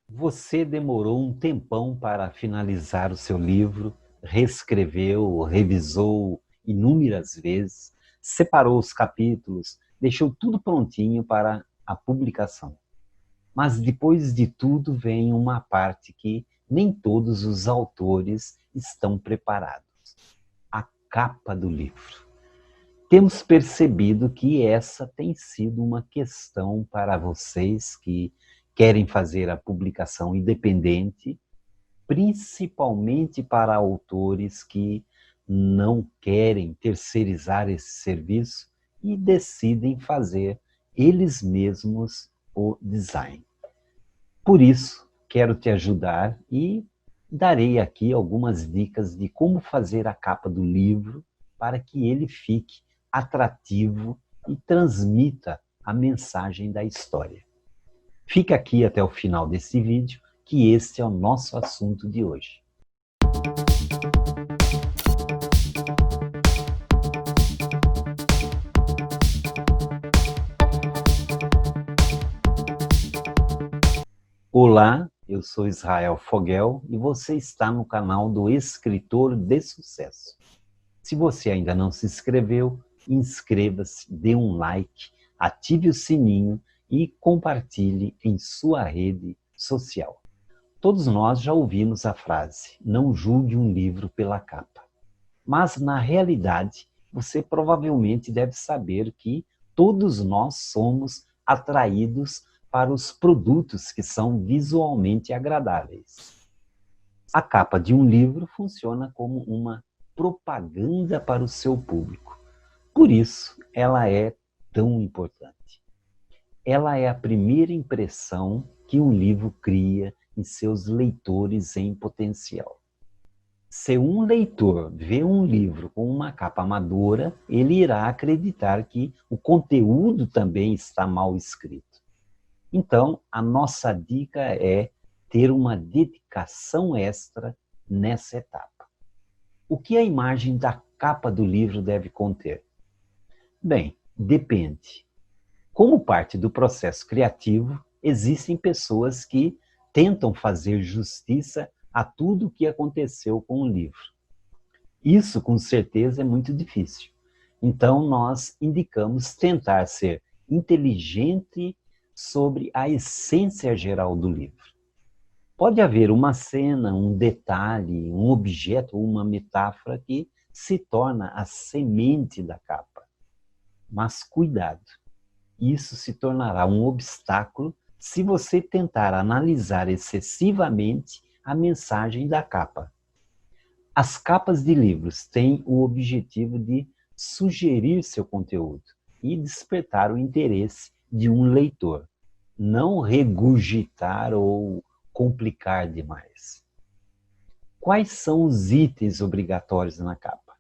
Você demorou um tempão para finalizar o seu livro, reescreveu, revisou inúmeras vezes, separou os capítulos, deixou tudo prontinho para a publicação. Mas depois de tudo vem uma parte que nem todos os autores estão preparados: a capa do livro. Temos percebido que essa tem sido uma questão para vocês que querem fazer a publicação independente, principalmente para autores que não querem terceirizar esse serviço e decidem fazer eles mesmos o design. Por isso, quero te ajudar e darei aqui algumas dicas de como fazer a capa do livro para que ele fique atrativo e transmita a mensagem da história. Fica aqui até o final desse vídeo, que este é o nosso assunto de hoje. Olá, eu sou Israel Fogel e você está no canal do Escritor de Sucesso. Se você ainda não se inscreveu, inscreva-se, dê um like, ative o sininho e compartilhe em sua rede social. Todos nós já ouvimos a frase: não julgue um livro pela capa. Mas, na realidade, você provavelmente deve saber que todos nós somos atraídos para os produtos que são visualmente agradáveis. A capa de um livro funciona como uma propaganda para o seu público. Por isso, ela é tão importante. Ela é a primeira impressão que um livro cria em seus leitores em potencial. Se um leitor vê um livro com uma capa amadora, ele irá acreditar que o conteúdo também está mal escrito. Então, a nossa dica é ter uma dedicação extra nessa etapa. O que a imagem da capa do livro deve conter? Bem, depende. Como parte do processo criativo, existem pessoas que tentam fazer justiça a tudo o que aconteceu com o livro. Isso, com certeza, é muito difícil. Então, nós indicamos tentar ser inteligente sobre a essência geral do livro. Pode haver uma cena, um detalhe, um objeto ou uma metáfora que se torna a semente da capa. Mas cuidado, isso se tornará um obstáculo se você tentar analisar excessivamente a mensagem da capa. As capas de livros têm o objetivo de sugerir seu conteúdo e despertar o interesse de um leitor, não regurgitar ou complicar demais. Quais são os itens obrigatórios na capa?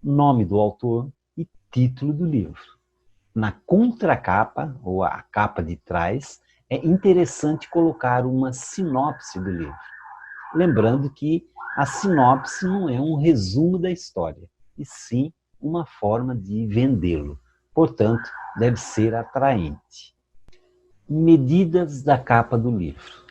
Nome do autor e título do livro. Na contracapa, ou a capa de trás, é interessante colocar uma sinopse do livro. Lembrando que a sinopse não é um resumo da história, e sim uma forma de vendê-lo. Portanto, deve ser atraente. Medidas da capa do livro.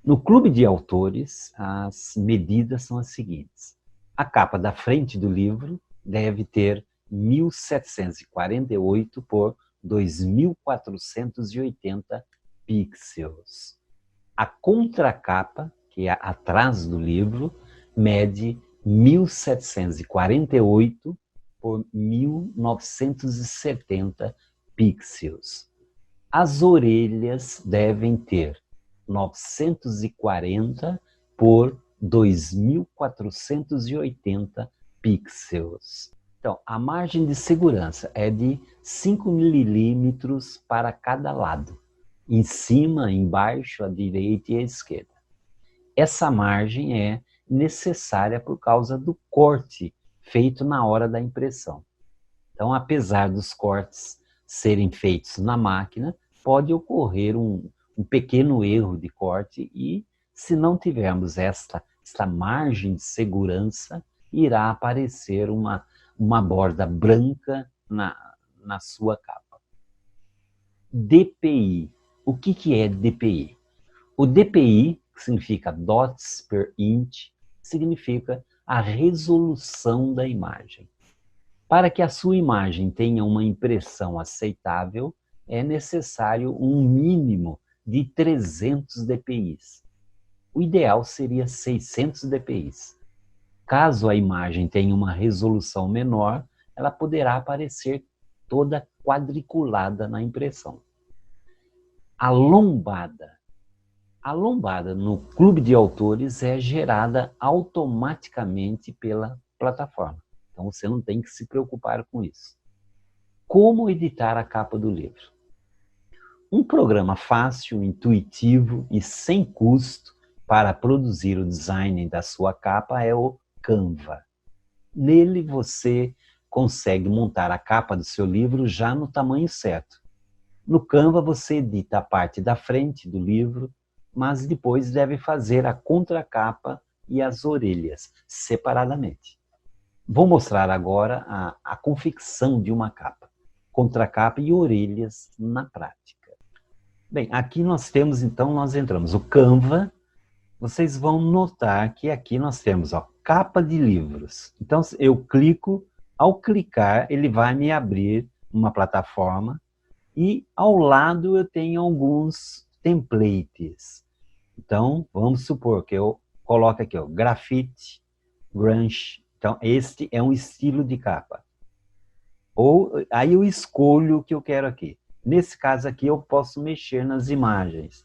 No clube de autores, as medidas são as seguintes. A capa da frente do livro deve ter 1748 por 2480 pixels. A contracapa, que é atrás do livro, mede 1748 por 1970 pixels. As orelhas devem ter 940 por 2480 pixels. Então, a margem de segurança é de 5 milímetros para cada lado, em cima, embaixo, à direita e à esquerda. Essa margem é necessária por causa do corte feito na hora da impressão. Então, apesar dos cortes serem feitos na máquina, pode ocorrer um pequeno erro de corte e, se não tivermos esta margem de segurança, irá aparecer uma borda branca na sua capa. DPI. O que é DPI? O DPI, que significa dots per inch, significa a resolução da imagem. Para que a sua imagem tenha uma impressão aceitável, é necessário um mínimo de 300 dpi. O ideal seria 600 dpi. Caso a imagem tenha uma resolução menor, ela poderá aparecer toda quadriculada na impressão. A lombada. A lombada no clube de autores é gerada automaticamente pela plataforma. Então você não tem que se preocupar com isso. Como editar a capa do livro? Um programa fácil, intuitivo e sem custo para produzir o design da sua capa é o Canva. Nele você consegue montar a capa do seu livro já no tamanho certo. No Canva você edita a parte da frente do livro, mas depois deve fazer a contracapa e as orelhas separadamente. Vou mostrar agora a confecção de uma capa, contracapa e orelhas na prática. Bem, aqui nós temos, então, nós entramos o Canva. Vocês vão notar que aqui nós temos, ó, capa de livros. Então, eu clico, ao clicar, ele vai me abrir uma plataforma e ao lado eu tenho alguns templates. Então, vamos supor que eu coloque aqui, ó, grafite, grunge. Então, este é um estilo de capa. Ou aí eu escolho o que eu quero aqui. Nesse caso aqui, eu posso mexer nas imagens.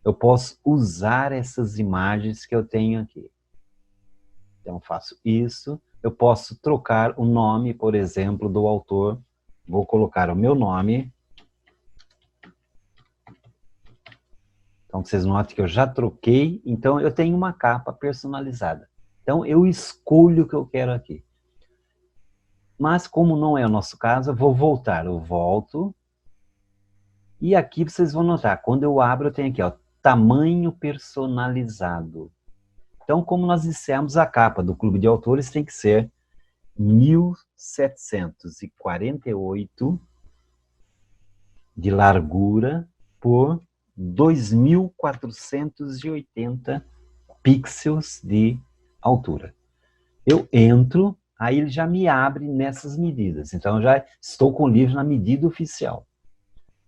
Eu posso usar essas imagens que eu tenho aqui. Então, faço isso. Eu posso trocar o nome, por exemplo, do autor. Vou colocar o meu nome. Então, vocês notem que eu já troquei. Então, eu tenho uma capa personalizada. Então, eu escolho o que eu quero aqui. Mas, como não é o nosso caso, eu vou voltar. Eu volto. E aqui vocês vão notar, quando eu abro, eu tenho aqui, ó, tamanho personalizado. Então, como nós dissemos, a capa do Clube de Autores tem que ser 1748 de largura por 2480 pixels de altura. Eu entro, aí ele já me abre nessas medidas. Então, eu já estou com o livro na medida oficial.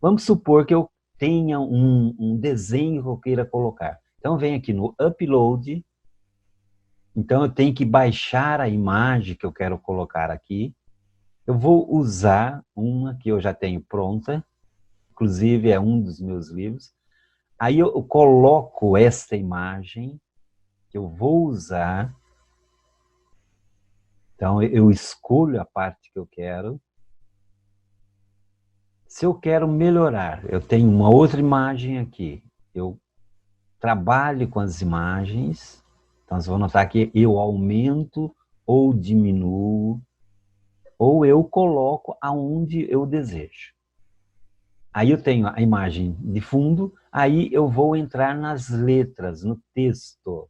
Vamos supor que eu tenha um desenho que eu queira colocar. Então, vem aqui no Upload. Então, eu tenho que baixar a imagem que eu quero colocar aqui. Eu vou usar uma que eu já tenho pronta. Inclusive, é um dos meus livros. Aí, eu coloco esta imagem que eu vou usar. Então, eu escolho a parte que eu quero. Se eu quero melhorar, eu tenho uma outra imagem aqui. Eu trabalho com as imagens. Então, vocês vão notar que eu aumento ou diminuo, ou eu coloco aonde eu desejo. Aí eu tenho a imagem de fundo, aí eu vou entrar nas letras, no texto.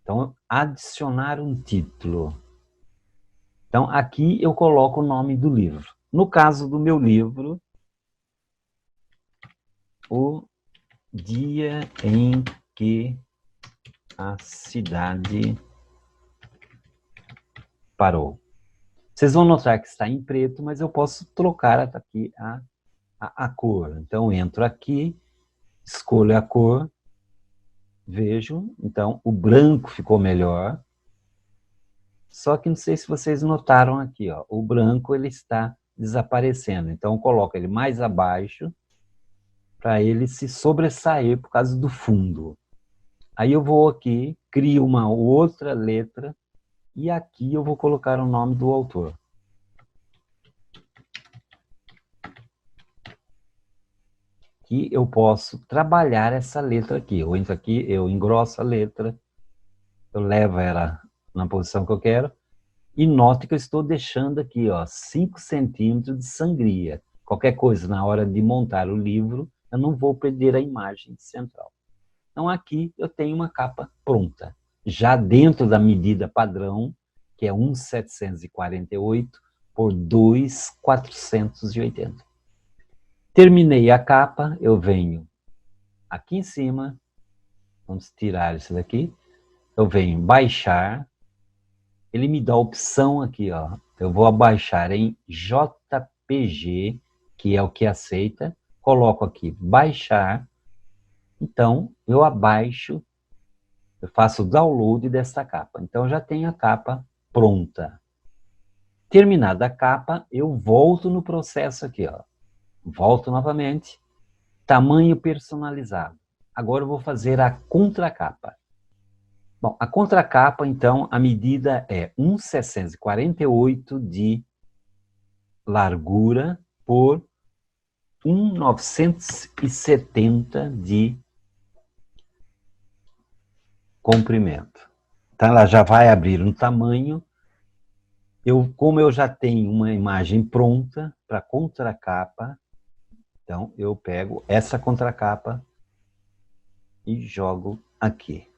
Então, adicionar um título. Então, aqui eu coloco o nome do livro. No caso do meu livro, O Dia em que a Cidade Parou. Vocês vão notar que está em preto, mas eu posso trocar aqui a cor. Então, entro aqui, escolho a cor, vejo, então o branco ficou melhor. Só que não sei se vocês notaram aqui, ó, o branco ele está desaparecendo. Então, eu coloco ele mais abaixo para ele se sobressair por causa do fundo. Aí eu vou aqui, crio uma outra letra e aqui eu vou colocar o nome do autor. Que eu posso trabalhar essa letra aqui. Eu entro aqui, eu engrosso a letra, eu levo ela na posição que eu quero, e note que eu estou deixando aqui, ó, 5 centímetros de sangria. Qualquer coisa, na hora de montar o livro, eu não vou perder a imagem central. Então, aqui eu tenho uma capa pronta, já dentro da medida padrão, que é 1,748 por 2,480. Terminei a capa, eu venho aqui em cima, Vamos tirar isso daqui. Eu venho baixar. Ele me dá a opção aqui, ó. Eu vou abaixar em JPG, que é o que aceita. Coloco aqui baixar. Então, eu abaixo, eu faço o download desta capa. Então, já tenho a capa pronta. Terminada a capa, eu volto no processo aqui, ó. Volto novamente. Tamanho personalizado. Agora eu vou fazer a contracapa. Bom, a contracapa, então, a medida é 1,648 de largura por 1,970 de comprimento. Então, ela já vai abrir um tamanho. Como eu já tenho uma imagem pronta para contracapa, então eu pego essa contracapa e jogo aqui.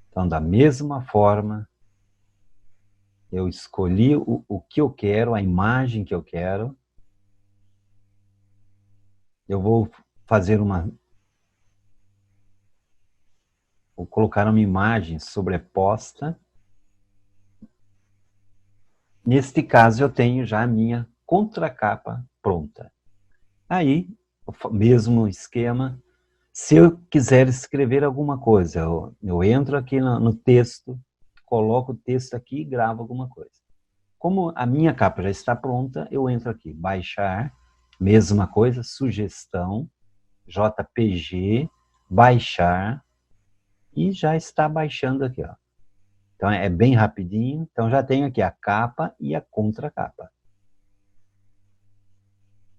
Então, da mesma forma, eu escolhi o que eu quero, a imagem que eu quero. Eu vou fazer vou colocar uma imagem sobreposta. Neste caso, eu tenho já a minha contracapa pronta. Aí, o mesmo esquema. Se eu quiser escrever alguma coisa, eu entro aqui no texto, coloco o texto aqui e gravo alguma coisa. Como a minha capa já está pronta, eu entro aqui, baixar, mesma coisa, sugestão, JPG, baixar, e já está baixando aqui, ó. Então é bem rapidinho. Então já tenho aqui a capa e a contracapa.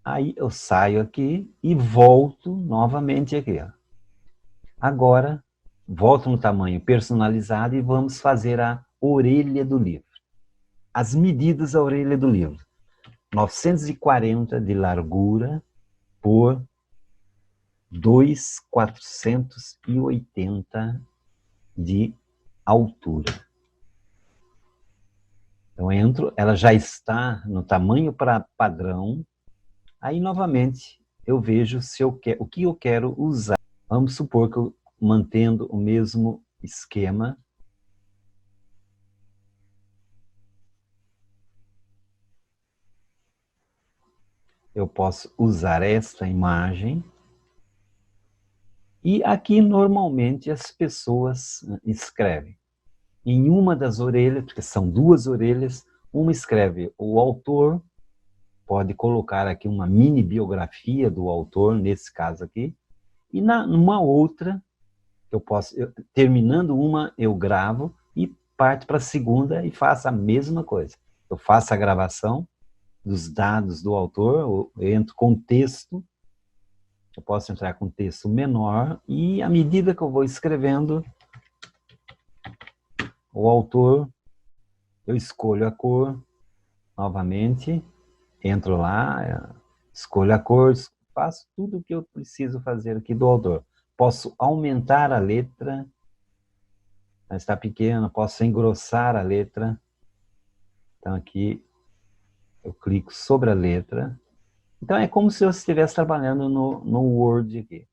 Aí eu saio aqui e volto novamente aqui, ó. Agora, volto no tamanho personalizado e vamos fazer a orelha do livro. As medidas da orelha do livro. 940 de largura por 2,480 de altura. Então, entro, ela já está no tamanho padrão. Aí, novamente, eu vejo o que eu quero usar. Vamos supor que eu mantendo o mesmo esquema. Eu posso usar esta imagem. E aqui, normalmente, as pessoas escrevem. Em uma das orelhas, porque são duas orelhas, uma escreve o autor, pode colocar aqui uma mini biografia do autor, nesse caso aqui, e numa outra, terminando uma, eu gravo e parto para a segunda e faço a mesma coisa. Eu faço a gravação dos dados do autor, eu entro com texto, eu posso entrar com texto menor, e à medida que eu vou escrevendo, o autor, eu escolho a cor, novamente, entro lá, escolho a cor, faço tudo o que eu preciso fazer aqui do autor. Posso aumentar a letra, ela está pequena, posso engrossar a letra. Então aqui eu clico sobre a letra. Então é como se eu estivesse trabalhando no Word aqui.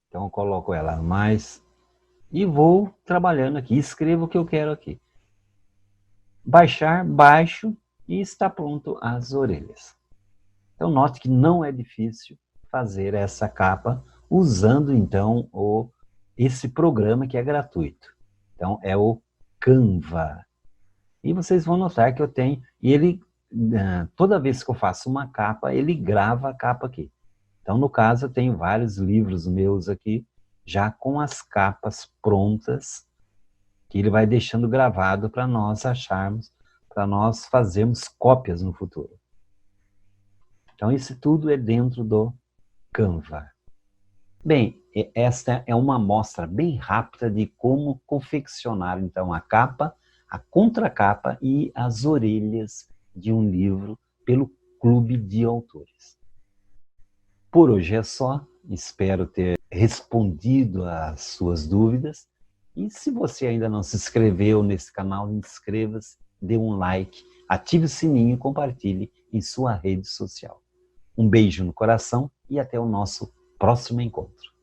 Então eu coloco ela mais e vou trabalhando aqui, escrevo o que eu quero aqui. Baixar, baixo e está pronto as orelhas. Então note que não é difícil fazer essa capa usando então esse programa que é gratuito. Então é o Canva. E vocês vão notar que eu tenho, e ele, toda vez que eu faço uma capa, ele grava a capa aqui. Então, no caso, eu tenho vários livros meus aqui, já com as capas prontas, que ele vai deixando gravado para nós acharmos, para nós fazermos cópias no futuro. Então, isso tudo é dentro do Canva. Bem, esta é uma amostra bem rápida de como confeccionar, então, a capa, a contracapa e as orelhas de um livro pelo Clube de Autores. Por hoje é só, espero ter respondido às suas dúvidas. E se você ainda não se inscreveu nesse canal, inscreva-se, dê um like, ative o sininho e compartilhe em sua rede social. Um beijo no coração e até o nosso próximo encontro.